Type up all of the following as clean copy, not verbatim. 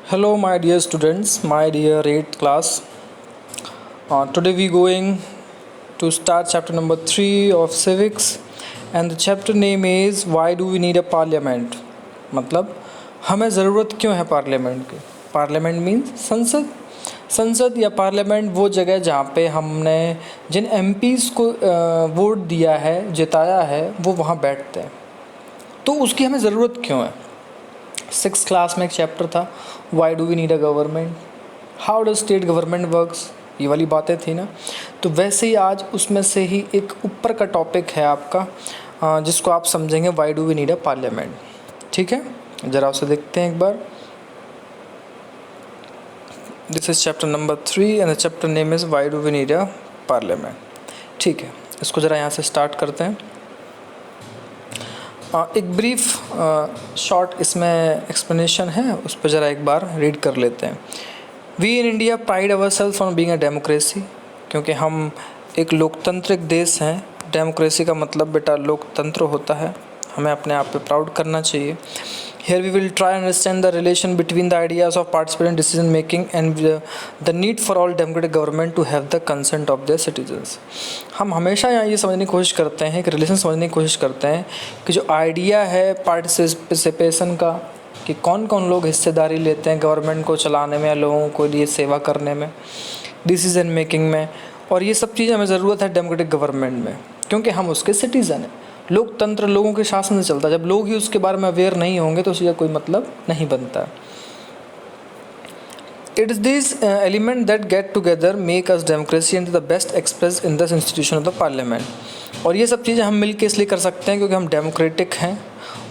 Hello, my dear students, my dear 8th class. Today we going to start chapter number 3 of civics, and the chapter name is Why do we need a parliament? मतलब हमें ज़रूरत क्यों है parliament की? Parliament means संसद. संसद या parliament वो जगह जहाँ पे हमने जिन एमपीज़ को वोट दिया है, जिताया है, वो वहाँ बैठते हैं. तो उसकी हमें ज़रूरत क्यों है? 6th क्लास में एक चैप्टर था, why do we need a government, how does state government works, ये वाली बातें थी ना. तो वैसे ही आज उसमें से ही एक ऊपर का टॉपिक है आपका, जिसको आप समझेंगे why do we need a parliament. ठीक है, ज़रा उसे देखते हैं एक बार. This is chapter number 3 and the chapter name is why do we need a parliament. ठीक है, इसको ज़रा यहाँ से स्टार्ट करते हैं. एक ब्रीफ शॉर्ट इसमें एक्सप्लेनेशन है, उस पर ज़रा एक बार रीड कर लेते हैं. We in India pride our self on being a democracy, क्योंकि हम एक लोकतांत्रिक देश हैं. डेमोक्रेसी का मतलब बेटा लोकतंत्र होता है, हमें अपने आप पे प्राउड करना चाहिए. Here we will try and understand the relation between the ideas of participant decision making and the need for all democratic government to have the consent of their citizens. हम हमेशा यहाँ ये समझने की कोशिश करते हैं, एक रिलेशन समझने की कोशिश करते हैं कि जो आइडिया है पार्टिसिपेशन का, कि कौन कौन लोग हिस्सेदारी लेते हैं गवर्नमेंट को चलाने में या लोगों को लिए सेवा करने में, डिसीजन मेकिंग में, और ये सब चीज़ें हमें ज़रूरत है डेमोक्रेटिक गवर्नमेंट में, क्योंकि हम उसके सिटीज़न हैं. लोकतंत्र लोगों के शासन से चलता है. जब लोग ही उसके बारे में अवेयर नहीं होंगे तो उसका कोई मतलब नहीं बनता है. It is this element that get together make us democracy and the best express in this institution of the parliament. और ये सब चीज़ें हम मिल के इसलिए कर सकते हैं क्योंकि हम डेमोक्रेटिक हैं,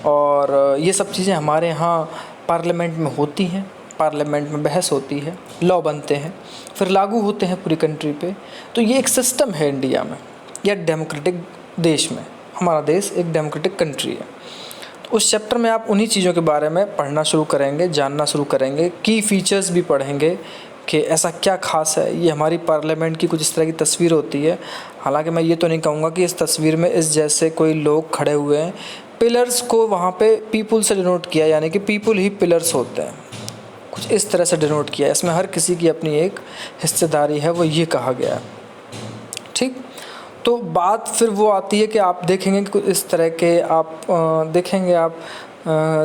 और ये सब चीज़ें हमारे यहाँ पार्लियामेंट में होती हैं. पार्लियामेंट में बहस होती है, लॉ बनते हैं, फिर लागू होते हैं पूरी कंट्री पे. तो ये एक सिस्टम है इंडिया में या डेमोक्रेटिक देश में. हमारा देश एक डेमोक्रेटिक कंट्री है. तो उस चैप्टर में आप उन्हीं चीज़ों के बारे में पढ़ना शुरू करेंगे, जानना शुरू करेंगे. की फीचर्स भी पढ़ेंगे कि ऐसा क्या खास है. ये हमारी पार्लियामेंट की कुछ इस तरह की तस्वीर होती है. हालांकि मैं ये तो नहीं कहूँगा कि इस तस्वीर में इस जैसे कोई लोग खड़े हुए हैं. पिलर्स को वहाँ पे पीपल से डिनोट किया, यानी कि पीपल ही पिलर्स होते हैं, कुछ इस तरह से डिनोट किया. इसमें हर किसी की अपनी एक हिस्सेदारी है, वो ये कहा गया है. ठीक, तो बात फिर वो आती है कि आप देखेंगे कि इस तरह के आप देखेंगे, आप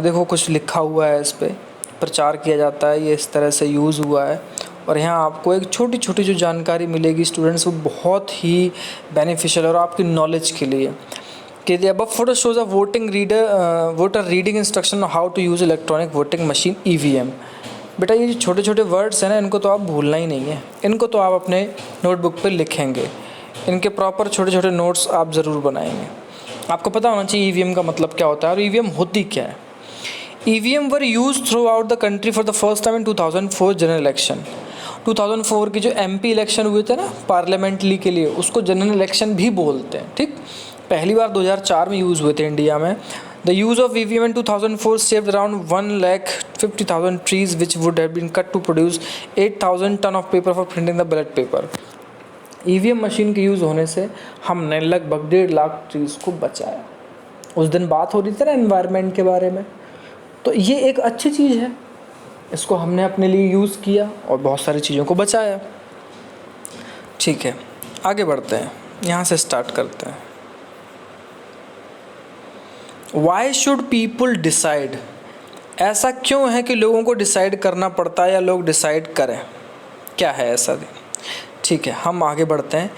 देखो कुछ लिखा हुआ है, इस पर प्रचार किया जाता है, ये इस तरह से यूज़ हुआ है. और यहाँ आपको एक छोटी छोटी जो जानकारी मिलेगी स्टूडेंट्स, वो बहुत ही बेनिफिशियल और आपकी नॉलेज के लिए. कि the above photo shows a voter reading instruction how to use electronic voting machine EVM. बेटा ये जो छोटे छोटे वर्ड्स हैं ना, इनको तो आप भूलना ही नहीं है. इनको तो आप अपने नोटबुक पर लिखेंगे. इनके प्रॉपर छोटे छोटे नोट्स आप ज़रूर बनाएंगे. आपको पता होना चाहिए EVM का मतलब क्या होता है और EVM होती क्या है. EVM were use through out the country for the first time in 2004 general election. 2004 की जो MP इलेक्शन हुए थे ना पार्लियामेंटली के लिए, उसको जनरल इलेक्शन भी बोलते हैं. ठीक, पहली बार 2004 में यूज़ हुए थे इंडिया में. The use of EVM in 2004 saved around 1,50,000 trees which would have been cut to produce 8,000 ton of paper for printing the ballot paper. EVM machine के यूज़ होने से हमने लगभग 1.5 लाख ट्रीज़ को बचाया. उस दिन बात हो रही थी ना एनवायरनमेंट के बारे में, तो ये एक अच्छी चीज़ है. इसको हमने अपने लिए यूज़ किया और बहुत सारी चीज़ों को बचाया. ठीक है, आगे बढ़ते हैं, यहाँ से स्टार्ट करते हैं. वाई शुड पीपल डिसाइड, ऐसा क्यों है कि लोगों को डिसाइड करना पड़ता है या लोग डिसाइड करें, क्या है ऐसा. ठीक है, हम आगे बढ़ते हैं.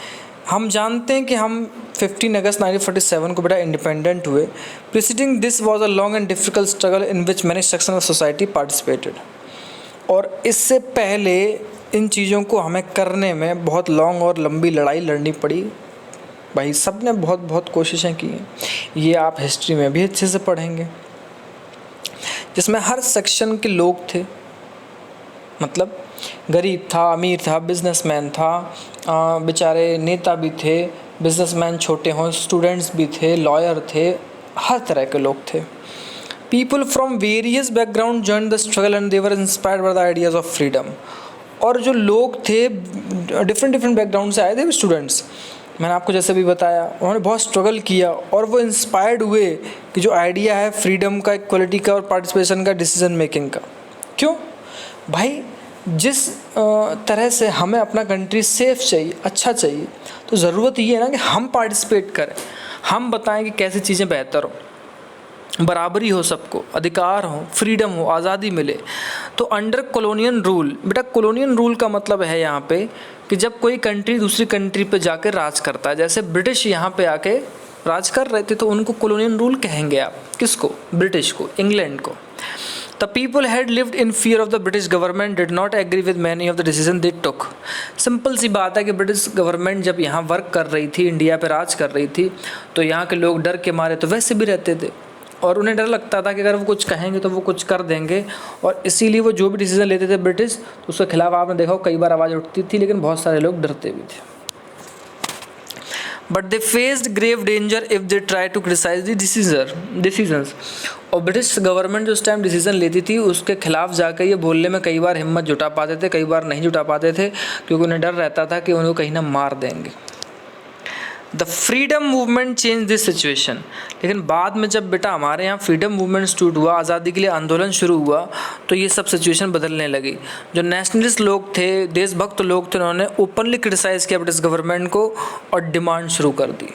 हम जानते हैं कि हम 15 अगस्त 1947 को बेटा इंडिपेंडेंट हुए. Preceding this was a long and difficult struggle in which many section of society participated. और इससे पहले इन चीज़ों को हमें करने में बहुत लॉन्ग और लंबी लड़ाई लड़नी पड़ी. भाई सब ने बहुत बहुत कोशिशें की हैं. ये आप हिस्ट्री में भी अच्छे से पढ़ेंगे, जिसमें हर सेक्शन के लोग थे. मतलब गरीब था, अमीर था, बिजनेसमैन था, बेचारे नेता भी थे, बिजनेसमैन छोटे हों, स्टूडेंट्स भी थे, लॉयर थे, हर तरह के लोग थे. People from various background join the struggle and they were inspired by the ideas of freedom. और जो लोग थे डिफरेंट बैकग्राउंड से आए थे स्टूडेंट्स, मैंने आपको जैसे भी बताया, उन्होंने बहुत स्ट्रगल किया और वो इंस्पायर्ड हुए कि जो आइडिया है फ्रीडम का, इक्वलिटी का और पार्टिसिपेशन का, डिसीजन मेकिंग का. क्यों? भाई जिस तरह से हमें अपना कंट्री सेफ चाहिए, अच्छा चाहिए, तो ज़रूरत ये है ना कि हम पार्टिसिपेट करें, हम बताएं कि कैसी चीज़ें बेहतर हो, बराबरी हो, सबको अधिकार हो, फ्रीडम हो, आज़ादी मिले। तो अंडर कॉलोनियल रूल, बेटा कॉलोनियल रूल का मतलब है यहाँ पे कि जब कोई कंट्री दूसरी कंट्री पे जाके राज करता है, जैसे ब्रिटिश यहाँ पे आके राज कर रहे थे, तो उनको कॉलोनियल रूल कहेंगे आप। किसको? ब्रिटिश को, इंग्लैंड को। The people had lived in fear of the British government, did not agree with many of the decisions they took. Simple सी बात है कि ब्रिटिश गवर्नमेंट जब यहाँ वर्क कर रही थी, इंडिया पे राज कर रही थी, तो यहाँ के लोग डर के मारे तो वैसे भी रहते थे, और उन्हें डर लगता था कि अगर वो कुछ कहेंगे तो वो कुछ कर देंगे, और इसीलिए वो जो भी डिसीजन लेते थे ब्रिटिश, तो उसके खिलाफ आपने देखा कई बार आवाज़ उठती थी, लेकिन बहुत सारे लोग डरते भी थे। But they faced grave danger if they try to criticise the decisions. और ब्रिटिश गवर्नमेंट जो उस टाइम डिसीजन लेती थी, उसके खिलाफ जाकर ये बोलने में कई बार हिम्मत जुटा पाते थे, कई बार नहीं जुटा पाते थे, क्योंकि उन्हें डर रहता था कि उनको कहीं ना मार देंगे। The freedom movement change this situation. लेकिन बाद में जब बेटा हमारे यहाँ फ्रीडम मूवमेंट स्टार्ट हुआ, आज़ादी के लिए आंदोलन शुरू हुआ, तो ये सब सिचुएशन बदलने लगी। जो नेशनलिस्ट लोग थे, देशभक्त लोग थे, उन्होंने ओपनली क्रिटिसाइज़ किया ब्रिटिश गवर्नमेंट को और डिमांड शुरू कर दी।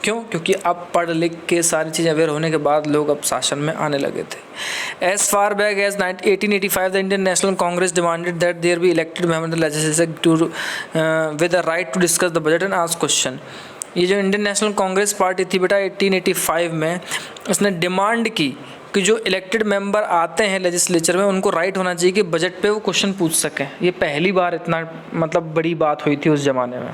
क्यों? क्योंकि अब पढ़ लिख के सारी चीज़ें अवेयर होने के बाद लोग अब शासन में आने लगे थे। As far back as 1885 the Indian National Congress demanded that there be elected member legislature to with the right to discuss the budget and ask question. ये जो इंडियन नेशनल कांग्रेस पार्टी थी बेटा 1885 में, उसने डिमांड की कि जो इलेक्टेड मेंबर आते हैं लेजिस्लेचर में, उनको राइट होना चाहिए कि बजट पे वो क्वेश्चन पूछ सकें। ये पहली बार इतना मतलब बड़ी बात हुई थी उस ज़माने में,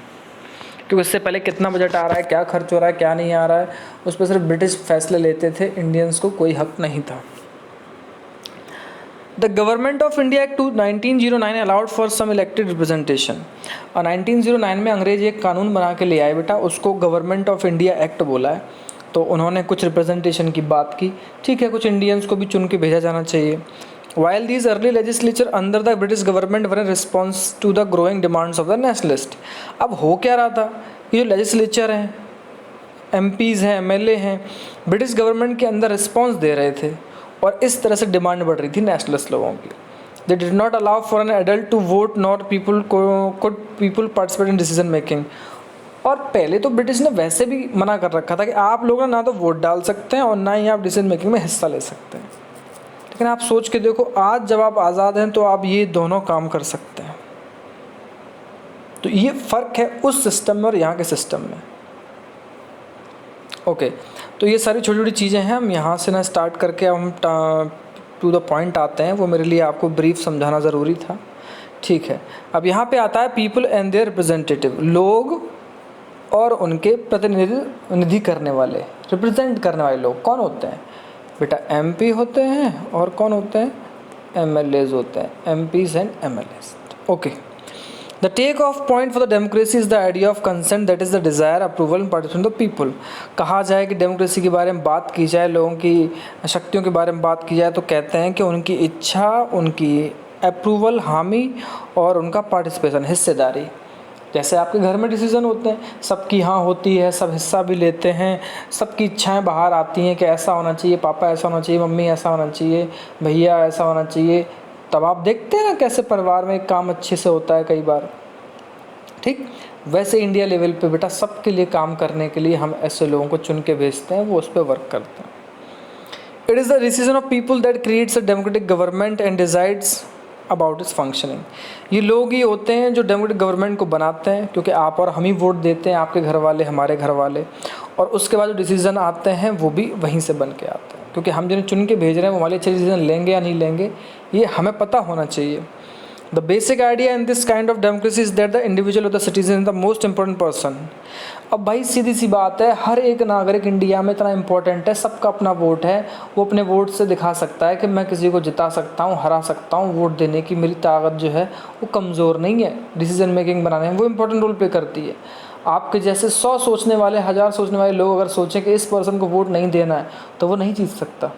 क्योंकि इससे पहले कितना बजट आ रहा है, क्या खर्च हो रहा है, क्या नहीं आ रहा है, उस पर सिर्फ ब्रिटिश फैसले लेते थे, इंडियंस को कोई हक नहीं था। The government of India act 1909 allowed for some elected representation. और 1909 में अंग्रेज एक कानून बना के ले आए बेटा, उसको गवर्नमेंट ऑफ इंडिया एक्ट बोला है। तो उन्होंने कुछ रिप्रेजेंटेशन की बात की, ठीक है, कुछ इंडियंस को भी चुन के भेजा जाना चाहिए। While these early legislature under the British government were in response to the growing demands of the nationalist। अब हो क्या रहा था कि जो लेजिस्लेचर हैं, MPs हैं, MLA हैं, ब्रिटिश गवर्नमेंट के अंदर रिस्पॉन्स दे रहे थे, और इस तरह से डिमांड बढ़ रही थी नेशनलिस्ट लोगों की। They did not allow for an adult to vote nor could people participate in decision making। और पहले तो ब्रिटिश ने वैसे भी मना कर रखा था कि आप लोग ना तो वोट डाल सकते हैं और ना ही आप डिसीजन मेकिंग में हिस्सा ले सकते हैं। लेकिन आप सोच के देखो, आज जब आप आज़ाद हैं तो आप ये दोनों काम कर सकते हैं। तो ये फ़र्क है उस सिस्टम में और यहाँ के सिस्टम में। ओके, तो ये सारी छोटी छोटी चीज़ें हैं। हम यहाँ से ना स्टार्ट करके हम टू द पॉइंट आते हैं, वो मेरे लिए आपको ब्रीफ समझाना ज़रूरी था। ठीक है, अब यहाँ पे आता है पीपल एंड देयर रिप्रेजेंटेटिव। लोग और उनके प्रतिनिधि करने वाले, रिप्रेजेंट करने वाले लोग कौन होते हैं बेटा? MP होते हैं, और कौन होते हैं? MLAs होते हैं, MPs and MLAs। Okay, the take off point for the democracy is the idea of consent, that is the desire approval and participation of the people. कहा जाए कि डेमोक्रेसी के बारे में बात की जाए, लोगों की शक्तियों के बारे में बात की जाए, तो कहते हैं कि उनकी इच्छा, उनकी अप्रूवल, हामी, और उनका पार्टिसिपेशन, हिस्सेदारी। जैसे आपके घर में डिसीज़न होते हैं, सबकी हाँ होती है, सब हिस्सा भी लेते हैं, सबकी इच्छाएं बाहर आती हैं कि ऐसा होना चाहिए, पापा ऐसा होना चाहिए, मम्मी ऐसा होना चाहिए, भैया ऐसा होना चाहिए। तब आप देखते हैं ना कैसे परिवार में काम अच्छे से होता है कई बार। ठीक वैसे इंडिया लेवल पे बेटा सबके लिए काम करने के लिए हम ऐसे लोगों को चुन के भेजते हैं, वो उस पर वर्क करते हैं। It is the decision of people that creates a democratic government and decides about it's functioning. ये लोग ही होते हैं जो डेमोक्रेटिक गवर्नमेंट को बनाते हैं, क्योंकि आप और हम ही वोट देते हैं, आपके घर वाले, हमारे घर वाले, और उसके बाद जो डिसीज़न आते हैं वो भी वहीं से बन के आते हैं, क्योंकि हम जिन्हें चुन के भेज रहे हैं वो हमारे अच्छे डिसीजन लेंगे या नहीं लेंगे, ये हमें पता होना चाहिए। The basic idea in this kind of democracy is that the individual of the citizen is the most important person. अब भाई सीधी सी बात है, हर एक नागरिक इंडिया में इतना इंपॉर्टेंट है, सबका अपना वोट है, वो अपने वोट से दिखा सकता है कि मैं किसी को जिता सकता हूँ, हरा सकता हूँ, वोट देने की मेरी ताकत जो है वो कमज़ोर नहीं है, डिसीजन मेकिंग बनाने में वो इंपॉर्टेंट रोल प्ले करती है। आपके जैसे 100 सोचने वाले, 1000 सोचने वाले लोग अगर सोचें कि इस पर्सन को वोट नहीं देना है, तो वो नहीं जीत सकता,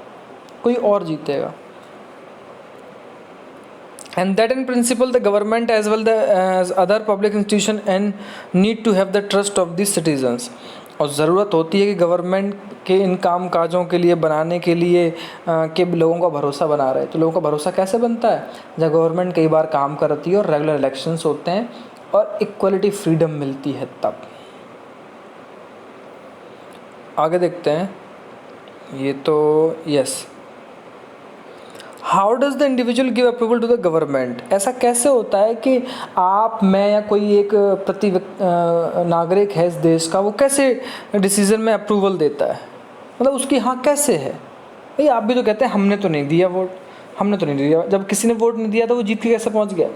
कोई और जीतेगा। And that in principle the government as well as other public institution and need to have the trust of the citizens। और ज़रूरत होती है कि गवर्नमेंट के इन काम काजों के लिए बनाने के लिए कि लोगों का भरोसा बना रहे। तो लोगों का भरोसा कैसे बनता है? जब गवर्नमेंट कई बार काम करती है और रेगुलर इलेक्शंस होते हैं और इक्वलिटी फ्रीडम मिलती है तब। आगे देखते हैं। ये तो yes, how does the individual give approval to the government? ऐसा कैसे होता है कि आप, मैं या कोई एक नागरिक है इस देश का, वो कैसे डिसीज़न में अप्रूवल देता है? मतलब उसकी हाँ कैसे है भाई? आप भी तो कहते हैं हमने तो नहीं दिया वोट, हमने तो नहीं दिया। जब किसी ने वोट नहीं दिया तो वो जीत के कैसे पहुंच गया?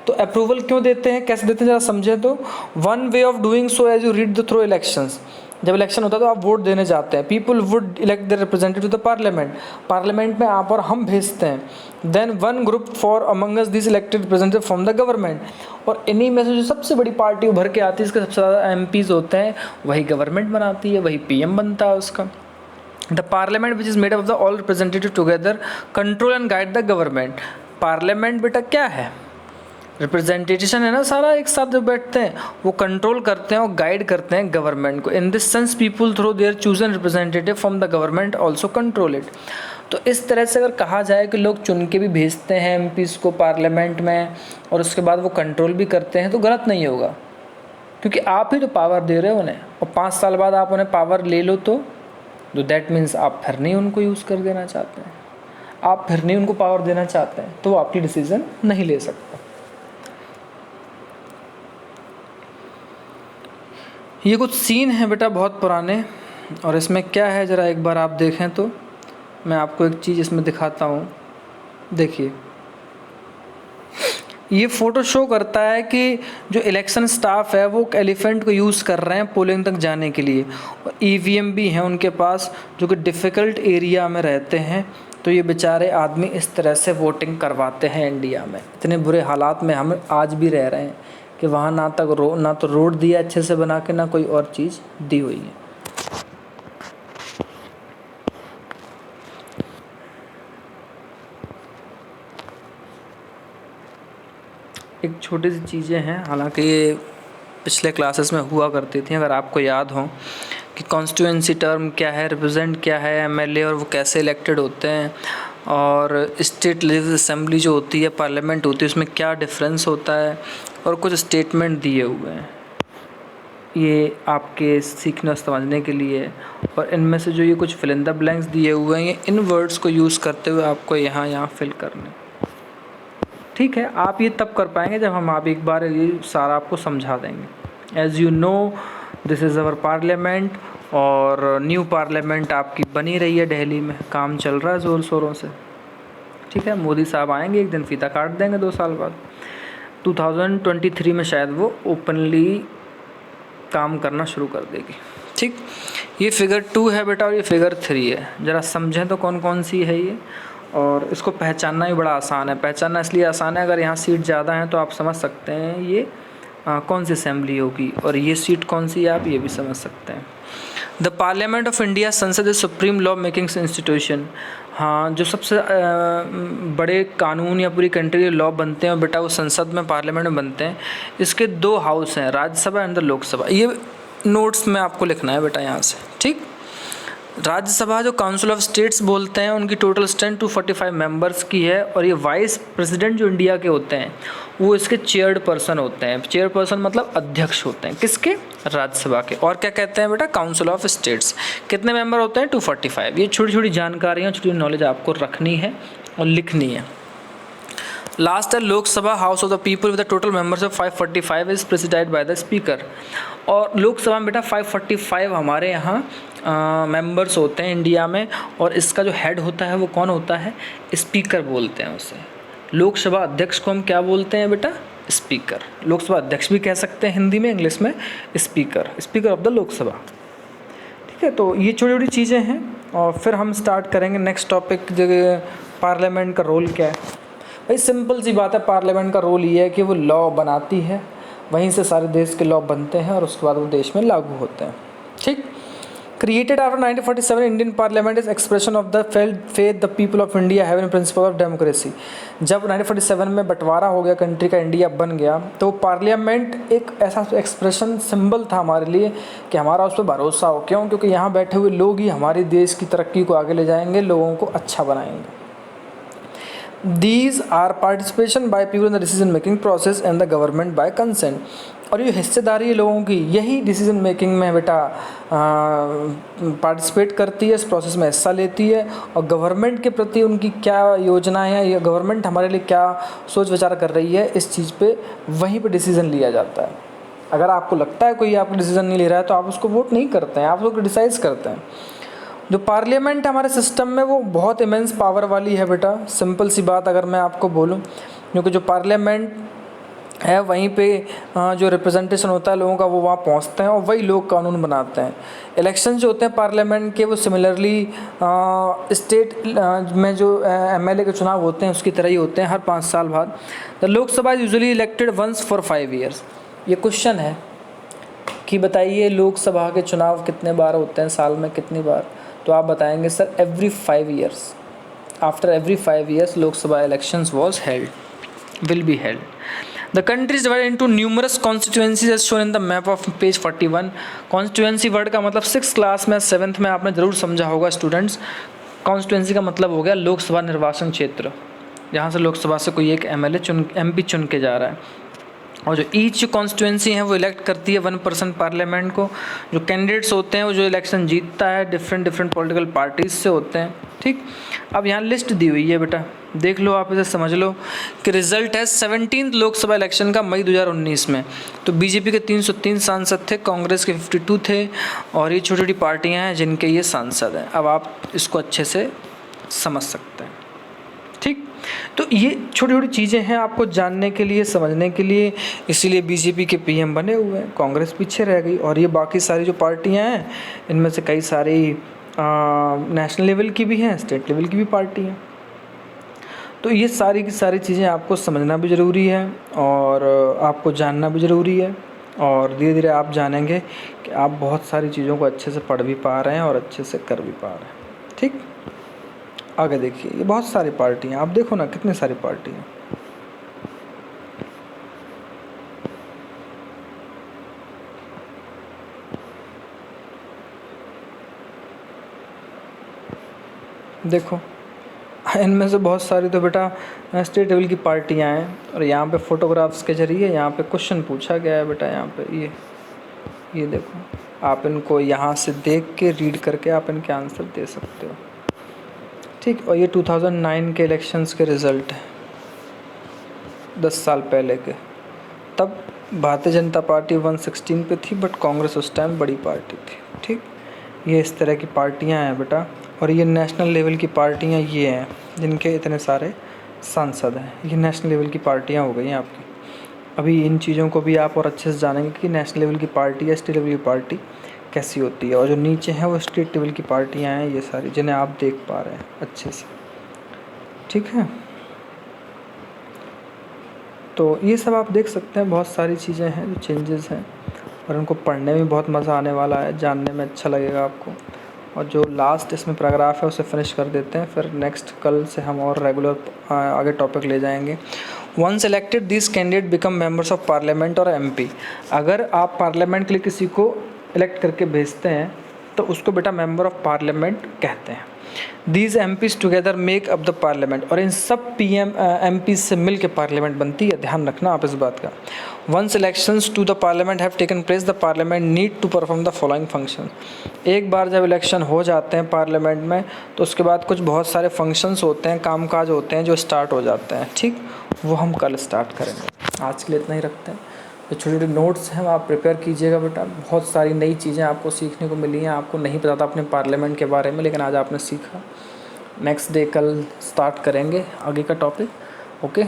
तो अप्रूवल क्यों देते हैं, कैसे देते हैं, ज़रा समझें तो। One way of doing so as you read the through elections, जब इलेक्शन होता है तो आप वोट देने जाते हैं। People would elect the representative to the parliament, parliament में आप और हम भेजते हैं। Then one group for among us this elected representative from the government, और इन्हीं में से जो सबसे बड़ी पार्टी उभर के आती है, इसके सबसे ज़्यादा एमपीज होते हैं, वही गवर्नमेंट बनाती है, वही पीएम बनता है उसका। The parliament which is made of the all representative together control and guide the government. Parliament बेटा क्या है? रिप्रेजेंटेशन है ना, सारा एक साथ जो बैठते हैं वो कंट्रोल करते हैं और गाइड करते हैं गवर्नमेंट को। In this sense people through their chosen representative from the government also control it. तो इस तरह से अगर कहा जाए कि लोग चुन के भी भेजते हैं एमपीज़ को पार्लियामेंट में और उसके बाद वो कंट्रोल भी करते हैं, तो गलत नहीं होगा, क्योंकि आप ही तो पावर दे रहे हो उन्हें। और 5 साल बाद आप उन्हें पावर ले लो तो दैट मीन्स आप फिर नहीं उनको यूज़ कर देना चाहते हैं, आप फिर नहीं उनको पावर देना चाहते हैं, तो वो आपकी डिसीज़न नहीं ले सकते। ये कुछ सीन है बेटा बहुत पुराने, और इसमें क्या है ज़रा एक बार आप देखें तो मैं आपको एक चीज़ इसमें दिखाता हूँ। देखिए, ये फ़ोटो शो करता है कि जो इलेक्शन स्टाफ है वो एलिफेंट को यूज़ कर रहे हैं पोलिंग तक जाने के लिए, और ईवीएम भी हैं उनके पास जो कि डिफ़िकल्ट एरिया में रहते हैं। तो ये बेचारे आदमी इस तरह से वोटिंग करवाते हैं इंडिया में। इतने बुरे हालात में हम आज भी रह रहे हैं कि वहाँ ना तो रोड दिया अच्छे से बना के, ना कोई और चीज़ दी हुई है। एक छोटी सी चीज़ें हैं, हालांकि ये पिछले क्लासेस में हुआ करती थी, अगर आपको याद हो कि कॉन्स्टिट्यूएंसी टर्म क्या है, रिप्रेजेंट क्या है, एमएलए और वो कैसे इलेक्टेड होते हैं, और स्टेट लेजिस्लेटिव असेंबली जो होती है, पार्लियामेंट होती है, उसमें क्या डिफरेंस होता है, और कुछ स्टेटमेंट दिए हुए हैं ये आपके सीखने और समझने के लिए। और इनमें से जो ये कुछ फिल इन द ब्लैंक्स दिए हुए हैं, ये इन वर्ड्स को यूज़ करते हुए आपको यहाँ फिल करने। ठीक है, आप ये तब कर पाएंगे जब हम आप एक बार ये सारा आपको समझा देंगे। As you know this is our parliament, और न्यू पार्लियामेंट आपकी बनी रही है दिल्ली में, काम चल रहा है ज़ोर शोरों से। ठीक है, मोदी साहब आएंगे एक दिन, फीता काट देंगे 2 साल बाद। 2023 में शायद वो ओपनली काम करना शुरू कर देगी। ठीक, ये फिगर 2 है बेटा और ये फिगर 3 है। ज़रा समझें तो कौन कौन सी है ये, और इसको पहचानना भी बड़ा आसान है। पहचानना इसलिए आसान है, अगर यहाँ सीट ज़्यादा हैं तो आप समझ सकते हैं ये कौन सी असेंबली होगी, और ये सीट कौन सी है आप ये भी समझ सकते हैं। द पार्लियामेंट ऑफ इंडिया संसद is supreme law making institution. हाँ, जो सबसे बड़े कानून या पूरी कंट्री के लॉ बनते हैं बेटा वो संसद में, पार्लियामेंट में बनते हैं। इसके 2 हाउस हैं, राज्यसभा एंड द लोकसभा। ये नोट्स में आपको लिखना है बेटा यहाँ से। ठीक, राज्यसभा जो काउंसिल ऑफ स्टेट्स बोलते हैं, उनकी टोटल स्ट्रेंथ 245 मेंबर्स की है, और ये वाइस प्रेसिडेंट जो इंडिया के होते हैं वो इसके चेयर्ड पर्सन होते हैं। चेयर पर्सन मतलब अध्यक्ष होते हैं, किसके? राज्यसभा के। और क्या कहते हैं बेटा? Council of states. कितने मेंबर होते हैं? 245। ये छोटी छोटी जानकारियाँ, छोटी नॉलेज आपको रखनी है और लिखनी है। लास्ट है Lok Sabha, house of the people with the total members of 545 is preceded by the speaker. और लोकसभा में बेटा 545 हमारे यहाँ मेंबर्स होते हैं इंडिया में, और इसका जो हेड होता है वो कौन होता है? स्पीकर बोलते हैं उसे। लोकसभा अध्यक्ष को हम क्या बोलते हैं बेटा? स्पीकर। लोकसभा अध्यक्ष भी कह सकते हैं हिंदी में, इंग्लिश में speaker, speaker of the Lok Sabha. ठीक है, तो ये छोटी छोटी चीज़ें हैं, और फिर हम स्टार्ट करेंगे नेक्स्ट टॉपिक, जगह पार्लियामेंट का रोल क्या है। भाई सिंपल सी बात है, पार्लियामेंट का रोल ये है कि वो लॉ बनाती है, वहीं से सारे देश के लॉ बनते हैं और उसके बाद वो देश में लागू होते हैं। ठीक, Created after 1947, Indian Parliament is expression of the felt faith the people of India have in principle of democracy. जब 1947 में बंटवारा हो गया, कंट्री का इंडिया बन गया, तो पार्लियामेंट एक ऐसा एक्सप्रेशन सिंबल था हमारे लिए कि हमारा उस पर भरोसा हो। क्यों? क्योंकि यहाँ बैठे हुए लोग ही हमारे देश की तरक्की को आगे ले जाएंगे, लोगों को अच्छा बनाएंगे। These are participation by people in the decision making process and the government by consent. और ये हिस्सेदारी है लोगों की, यही डिसीजन मेकिंग में बेटा पार्टिसिपेट करती है, इस प्रोसेस में हिस्सा लेती है, और गवर्नमेंट के प्रति उनकी क्या योजनाएं हैं या गवर्नमेंट हमारे लिए क्या सोच विचार कर रही है, इस चीज़ पे वहीं पे डिसीज़न लिया जाता है। अगर आपको लगता है कोई आपको डिसीज़न नहीं ले रहा है तो आप उसको वोट नहीं करते हैं, आप उसको क्रिटिसाइज़ करते हैं। जो पार्लियामेंट हमारे सिस्टम में वो बहुत इमेंस पावर वाली है बेटा। सिंपल सी बात अगर मैं आपको बोलूँ, क्योंकि जो पार्लियामेंट है वहीं पे जो रिप्रेजेंटेशन होता है लोगों का वो वहाँ पहुँचते हैं और वही लोग कानून बनाते हैं। इलेक्शन जो होते हैं पार्लियामेंट के वो सिमिलरली स्टेट में जो एमएलए के चुनाव होते हैं उसकी तरह ही होते हैं, हर 5 साल बाद। The Lok Sabha is usually elected once for 5 years. ये क्वेश्चन है कि बताइए लोकसभा के चुनाव कितने बार होते हैं, साल में कितनी बार? तो आप बताएंगे sir every 5 years. After every 5 years Lok Sabha elections was held, will be held. The country is divided into numerous constituencies as shown in the map of page 41. Constituency word का मतलब 6th क्लास में 7th में आपने ज़रूर समझा होगा students. Constituency का मतलब हो गया लोकसभा निर्वाचन क्षेत्र, जहाँ से लोकसभा से कोई एक एमपी चुन के जा रहा है। और जो ईच कॉन्स्टिट्यूंसी है वो इलेक्ट करती है 1% पार्लियामेंट को। जो कैंडिडेट्स होते हैं वो जो इलेक्शन जीतता है डिफरेंट पॉलिटिकल पार्टीज से होते हैं। ठीक, अब यहाँ लिस्ट दी हुई है बेटा, देख लो आप इसे, समझ लो कि रिजल्ट है 17th लोकसभा इलेक्शन का मई 2019 में। तो बीजेपी के 303 सांसद थे, कांग्रेस के 52 थे, और ये छोटी छोटी पार्टियाँ हैं जिनके ये सांसद हैं। अब आप इसको अच्छे से समझ सकते हैं। ठीक, तो ये छोटी छोटी चीज़ें हैं आपको जानने के लिए, समझने के लिए, इसीलिए बीजेपी के पीएम बने हुए हैं, कांग्रेस पीछे रह गई। और ये बाकी सारी जो पार्टियां हैं इनमें से कई सारी नेशनल लेवल की भी हैं, स्टेट लेवल की भी पार्टी हैं। तो ये सारी की सारी चीज़ें आपको समझना भी ज़रूरी है और आपको जानना भी ज़रूरी है, और धीरे धीरे आप जानेंगे कि आप बहुत सारी चीज़ों को अच्छे से पढ़ भी पा रहे हैं और अच्छे से कर भी पा रहे हैं। ठीक, आगे देखिए, ये बहुत सारी पार्टी हैं, आप देखो ना कितनी सारी पार्टी हैं। देखो इनमें से बहुत सारी तो बेटा स्टेट लेवल की पार्टियां हैं, और यहाँ पे फोटोग्राफ्स के जरिए यहाँ पे क्वेश्चन पूछा गया है बेटा। यहाँ पे ये देखो, आप इनको यहाँ से देख के रीड करके आप इनके आंसर दे सकते हो। ठीक, और ये 2009 के इलेक्शंस के रिज़ल्ट हैं, 10 साल पहले के। तब भारतीय जनता पार्टी 116 पे थी, बट कांग्रेस उस टाइम बड़ी पार्टी थी। ठीक, ये इस तरह की पार्टियां हैं बेटा, और ये नेशनल लेवल की पार्टियां ये हैं जिनके इतने सारे सांसद हैं। ये नेशनल लेवल की पार्टियां हो गई हैं आपकी। अभी इन चीज़ों को भी आप और अच्छे से जानेंगे कि नेशनल लेवल की पार्टी या स्टेट लेवल की पार्टी कैसी होती है, और जो नीचे हैं वो स्टेट लेवल की पार्टियां हैं ये सारी, जिन्हें आप देख पा रहे हैं अच्छे से। ठीक है, तो ये सब आप देख सकते हैं, बहुत सारी चीज़ें हैं जो चेंजेस हैं, और उनको पढ़ने में बहुत मज़ा आने वाला है, जानने में अच्छा लगेगा आपको। और जो लास्ट इसमें पैराग्राफ है उसे फिनिश कर देते हैं, फिर नेक्स्ट कल से हम और रेगुलर आगे टॉपिक ले जाएंगे। Once elected this candidate become members of parliament और एमपी। अगर आप पार्लियामेंट के लिए किसी को इलेक्ट करके भेजते हैं तो उसको बेटा मेंबर ऑफ पार्लियामेंट कहते हैं। These MPs together make up the parliament. और इन सब एमपीज से मिल के पार्लियामेंट बनती है, ध्यान रखना आप इस बात का। Once elections to the parliament have taken place the parliament need to perform the following function. एक बार जब इलेक्शन हो जाते हैं पार्लियामेंट में तो उसके बाद कुछ बहुत सारे फंक्शंस होते हैं, कामकाज होते हैं जो स्टार्ट हो जाते हैं। ठीक, वो हम कल स्टार्ट करेंगे। आज के लिए इतना ही रखते हैं। जो छोटे छोटे नोट्स हैं आप प्रिपेयर कीजिएगा बेटा। बहुत सारी नई चीज़ें आपको सीखने को मिली हैं, आपको नहीं पता था अपने पार्लियामेंट के बारे में, लेकिन आज आपने सीखा। नेक्स्ट डे कल स्टार्ट करेंगे आगे का topic. Okay,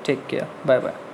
take care, bye bye.